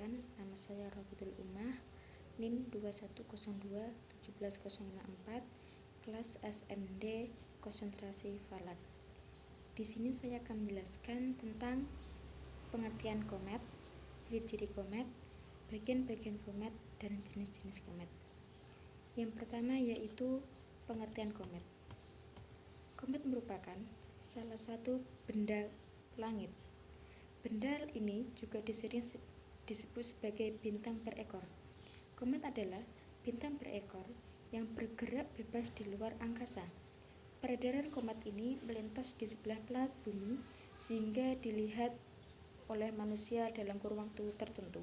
Perkenalkan, nama saya Rotitul Umah, NIM 2102-17054, kelas SMD Konsentrasi Falak. Di sini saya akan menjelaskan tentang pengertian komet, ciri-ciri komet, bagian-bagian komet, dan jenis-jenis komet. Yang pertama yaitu pengertian komet. Komet merupakan salah satu benda langit. Benda ini juga disebut sebagai bintang berekor. Komet adalah bintang berekor yang bergerak bebas di luar angkasa. Peredaran komet ini melintas di sebelah planet bumi sehingga dilihat oleh manusia dalam kurun waktu tertentu.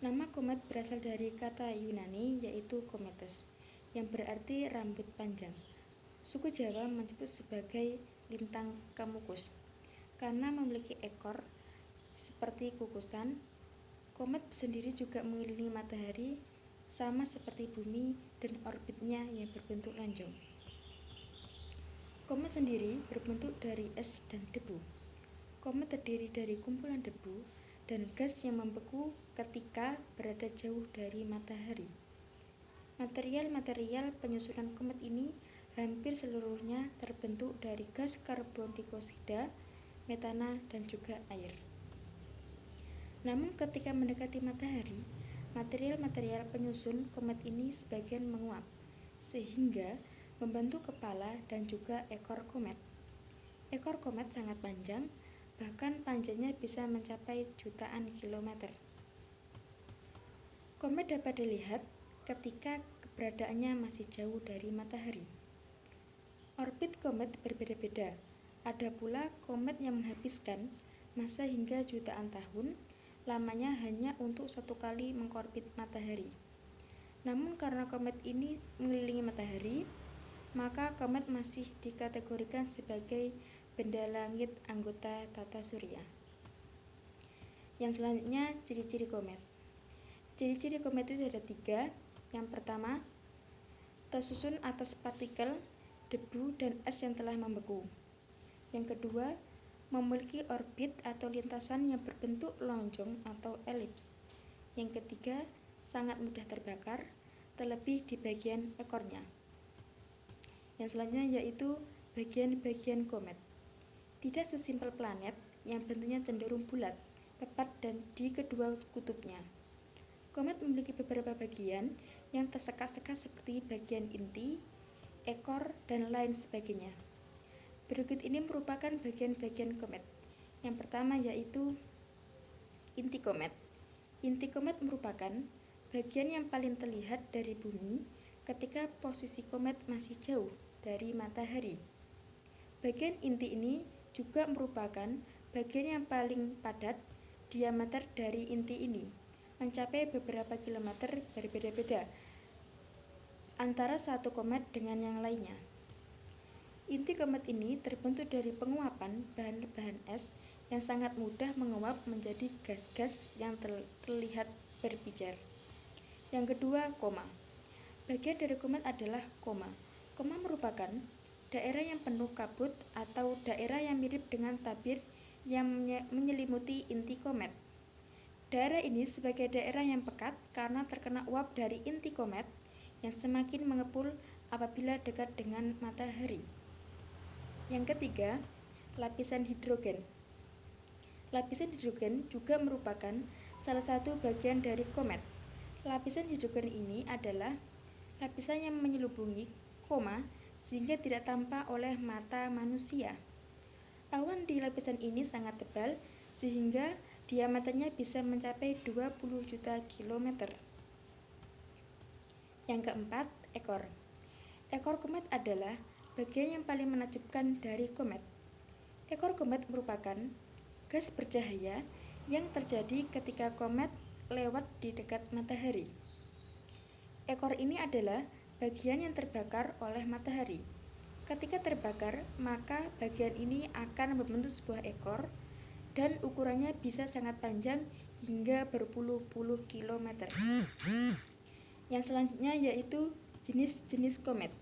Nama komet berasal dari kata Yunani yaitu kometes, yang berarti rambut panjang. Suku Jawa menyebut sebagai lintang kamukus. Karena memiliki ekor seperti kukusan, komet sendiri juga mengelilingi matahari sama seperti bumi dan orbitnya yang berbentuk lonjong. Komet sendiri berbentuk dari es dan debu. Komet terdiri dari kumpulan debu dan gas yang membeku ketika berada jauh dari matahari. Material-material penyusunan komet ini hampir seluruhnya terbentuk dari gas karbon dioksida, metana, dan juga air. Namun ketika mendekati matahari, material-material penyusun komet ini sebagian menguap, sehingga membentuk kepala dan juga ekor komet. Ekor komet sangat panjang, bahkan panjangnya bisa mencapai jutaan kilometer. Komet dapat dilihat ketika keberadaannya masih jauh dari matahari. Orbit komet berbeda-beda. Ada pula komet yang menghabiskan masa hingga jutaan tahun, lamanya hanya untuk satu kali mengorbit matahari. Namun karena komet ini mengelilingi matahari, maka komet masih dikategorikan sebagai benda langit anggota tata surya. Yang selanjutnya, ciri-ciri komet. Ciri-ciri komet itu ada 3. Yang pertama, tersusun atas partikel, debu, dan es yang telah membeku. Yang kedua, memiliki orbit atau lintasan yang berbentuk lonjong atau elips. Yang ketiga, sangat mudah terbakar, terlebih di bagian ekornya. Yang selanjutnya yaitu bagian-bagian komet. Tidak sesimpel planet yang bentuknya cenderung bulat, tepat dan di kedua kutubnya. Komet memiliki beberapa bagian yang tersekat-sekat seperti bagian inti, ekor, dan lain sebagainya. Berikut ini merupakan bagian-bagian komet. Yang pertama yaitu inti komet. Inti komet merupakan bagian yang paling terlihat dari bumi ketika posisi komet masih jauh dari matahari. Bagian inti ini juga merupakan bagian yang paling padat. Diameter dari inti ini mencapai beberapa kilometer berbeda-beda antara satu komet dengan yang lainnya. Inti komet ini terbentuk dari penguapan bahan-bahan es yang sangat mudah menguap menjadi gas-gas yang terlihat berpijar. Yang kedua, koma. Bagian dari komet adalah koma. Koma merupakan daerah yang penuh kabut atau daerah yang mirip dengan tabir yang menyelimuti inti komet. Daerah ini sebagai daerah yang pekat karena terkena uap dari inti komet yang semakin mengepul apabila dekat dengan matahari. Yang ketiga, lapisan hidrogen. Lapisan hidrogen juga merupakan salah satu bagian dari komet. Lapisan hidrogen ini adalah lapisan yang menyelubungi koma sehingga tidak tampak oleh mata manusia. Awan di lapisan ini sangat tebal sehingga diameternya bisa mencapai 20 juta kilometer. Yang keempat, ekor. Ekor komet adalah bagian yang paling menakjubkan dari komet. Ekor komet merupakan gas bercahaya yang terjadi ketika komet lewat di dekat matahari. Ekor ini adalah bagian yang terbakar oleh matahari. Ketika terbakar, maka bagian ini akan membentuk sebuah ekor dan ukurannya bisa sangat panjang hingga berpuluh-puluh kilometer. Yang selanjutnya yaitu jenis-jenis komet.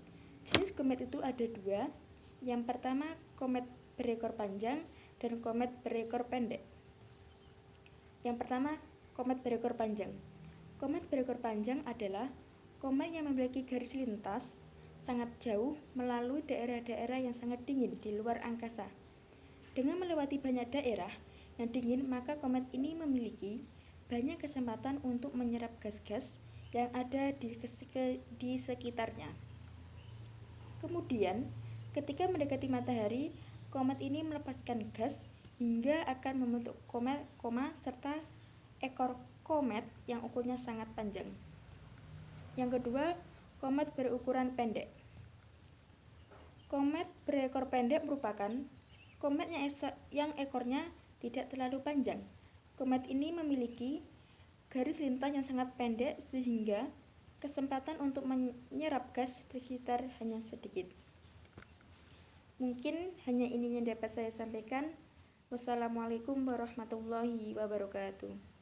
Jenis komet itu ada 2. Yang pertama, komet berekor panjang dan komet berekor pendek. Yang pertama, komet berekor panjang. Komet berekor panjang adalah komet yang memiliki garis lintas sangat jauh melalui daerah-daerah yang sangat dingin di luar angkasa. Dengan melewati banyak daerah yang dingin, maka komet ini memiliki banyak kesempatan untuk menyerap gas-gas yang ada di sekitarnya. Kemudian, ketika mendekati matahari, komet ini melepaskan gas hingga akan membentuk koma serta ekor komet yang ukurnya sangat panjang. Yang kedua, komet berukuran pendek. Komet berekor pendek merupakan komet yang ekornya tidak terlalu panjang. Komet ini memiliki garis lintas yang sangat pendek sehingga kesempatan untuk menyerap gas di sekitar hanya sedikit. Mungkin hanya ini yang dapat saya sampaikan. Wassalamualaikum warahmatullahi wabarakatuh.